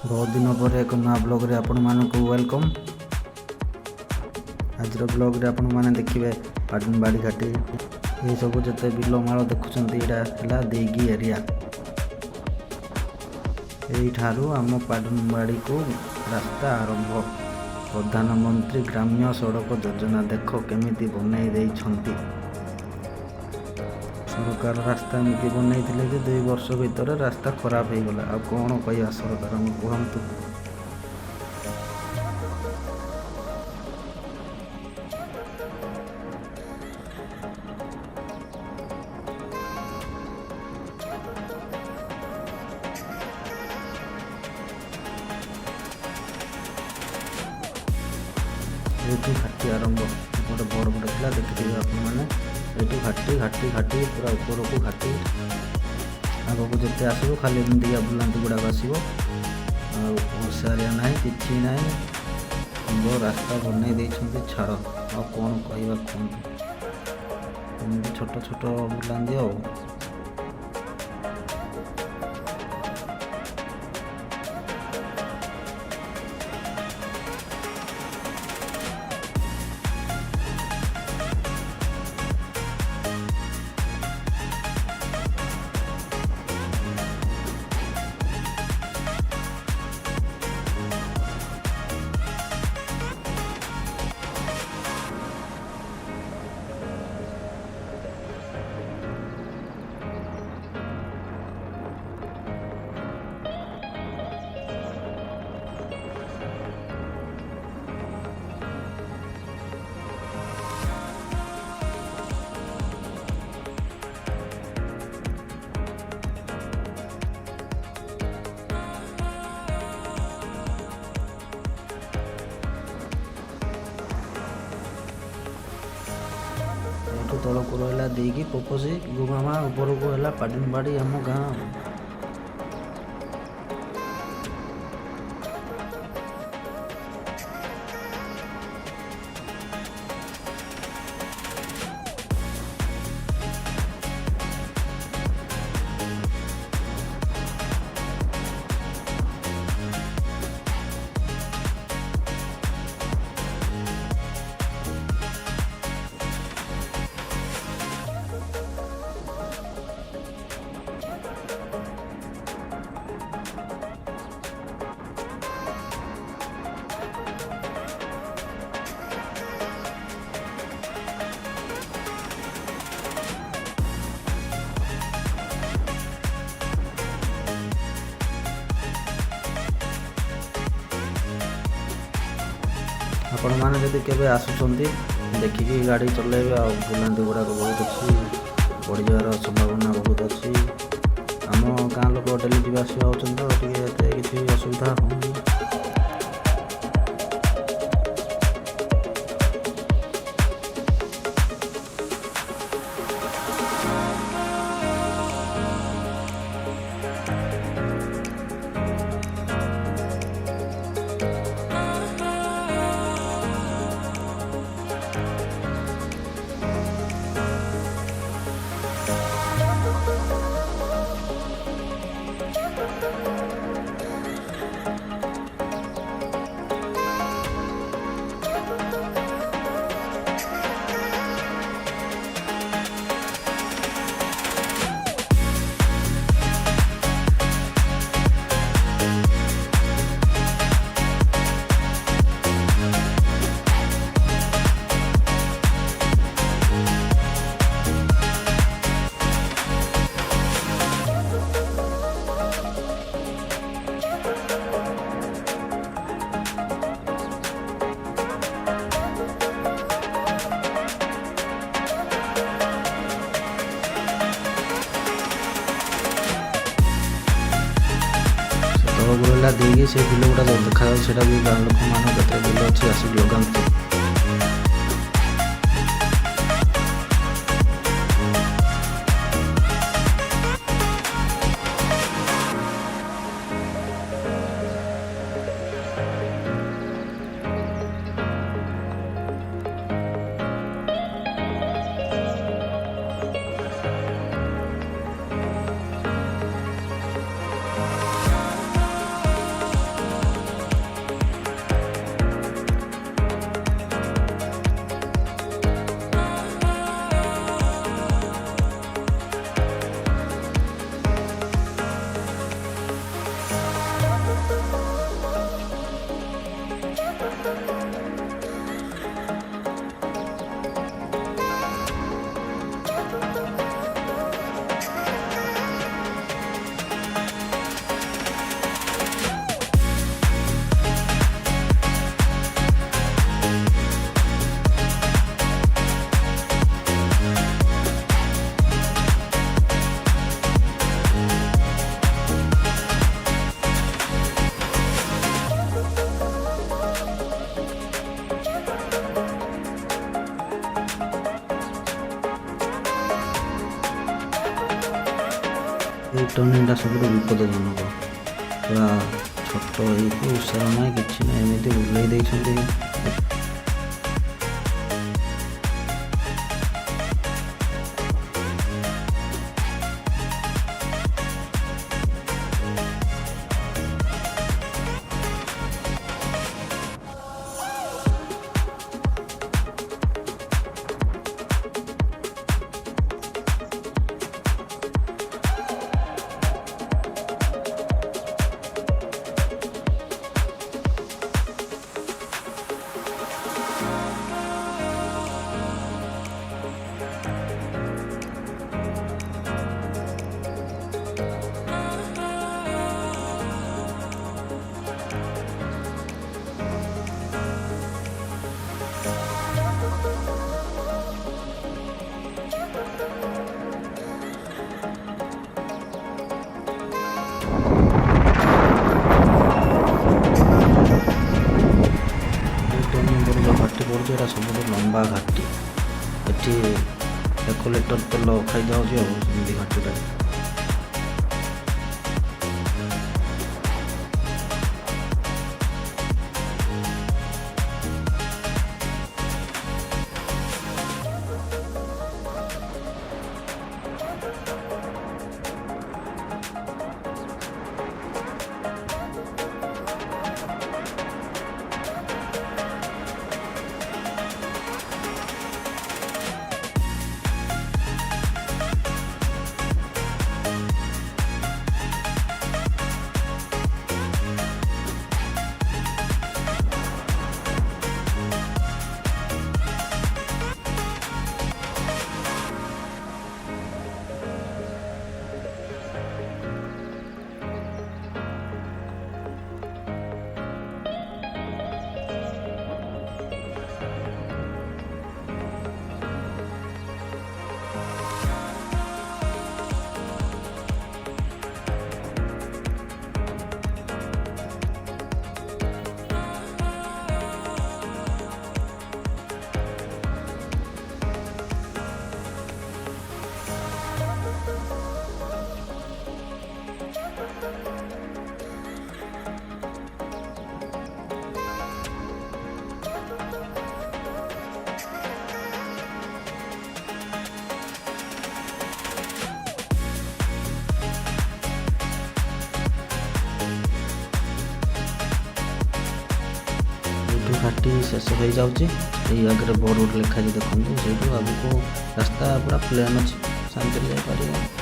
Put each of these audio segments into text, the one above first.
बहुत दिन पर एक नया ब्लॉग रे आपण मानक वेलकम। आज ब्लॉग रे आपण माने देखिबे पाटनबाड़ी घाटी ये सब जते बिलमाल देखुछंती एटा हला देगी एरिया। एई ठारू आम पाटनबाड़ी को रास्ता आरंभ। प्रधानमंत्री ग्राम्य सड़क योजना देख केमिति बनई देइछंती। सरकार रास्ता एमती बनई जे 2 वर्ष भितर रास्ता खराब हो गला। आ कौन कह सरकार कहतु। ये घाटी आरंभ गोटे बड़ बड़ था देखिए आपने घाटी घाटी घाटी पूरा ऊपर को घाटी आग को जिते आसो खाली एमती बुलांती गुड़ाक आसो होशियारिया ना कि ना रास्ता बनई देइछंती छाड़ आ कौन कहवा कहतु। छोट छोट बुलांती आ तल को रहा देगी 𝗵𝗵𝗸𝗄𝗃 𝗀𝗵𝗵 ऊपर को है पाटनबाड़ी आम गाँव। आपण मैंने जदि केवे आसुचंती देखिकी गाड़ी चलेबे आ बुलांती गुड़ाक बहुत अच्छी बढ़ जावार संभावना बहुत अच्छी। आम गाँ लोक डेली जावा आसा होते किसी असुविधा होनी। गुला देगी से बिल गुड़ा देखा से भी गाँव लोक मान के बिल अच्छी आसिक लगाते। टर्निंगटा सब विपदजनक पूरा छोट हुशार ना कि एमती बुले देते एटा सब लंबा घाटी ये 1 लिटर तेल खाई जाऊँगी घाटीटा घाटी शेष हो जाऊँगी आगे बोर्ड गोटे लिखा देखो से आगे रास्ता पूरा प्लेन अच्छी शांति जापर।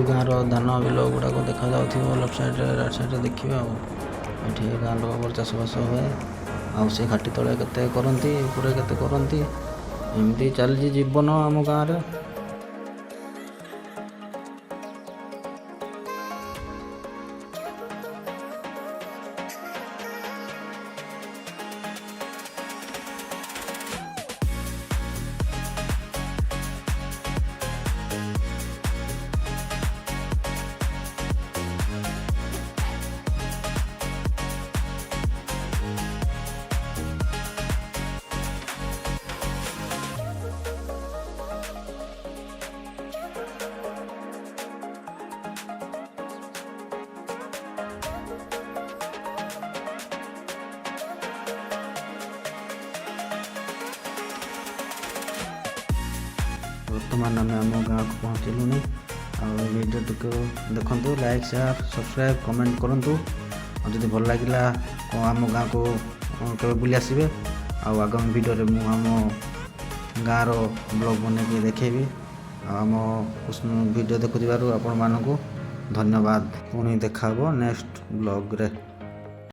गाँव धान बिल गुड़ाक देखा लेफ्ट साइड राइट साइड देखिए ये गाँ लोक चाषबास हुए आउ घाटी तले केते करती ऊपर केते करती एमती चली जीवन आम गाँव में। बर्तमान आम आम गाँव को पहुँचलुनि वीडियो टी देखु लाइक शेयर सब्सक्राइब कमेंट करूँ ଯଦି ଭଲ ଲାଗିଲା ଆମ ଗାଁକୁ କେବେ ବୁଲି ଆସିବେ। ଆଉ ଆଗାମୀ ଭିଡ଼ିଓରେ ମୁଁ ଆମ ଗାଁର ବ୍ଲଗ୍ ବନେଇକି ଦେଖେଇବି। ଆଉ ଆମ ଭିଡ଼ିଓ ଦେଖୁଥିବାରୁ ଆପଣମାନଙ୍କୁ ଧନ୍ୟବାଦ। ପୁଣି ଦେଖା ହେବ ନେକ୍ସଟ ବ୍ଲଗ୍ରେ।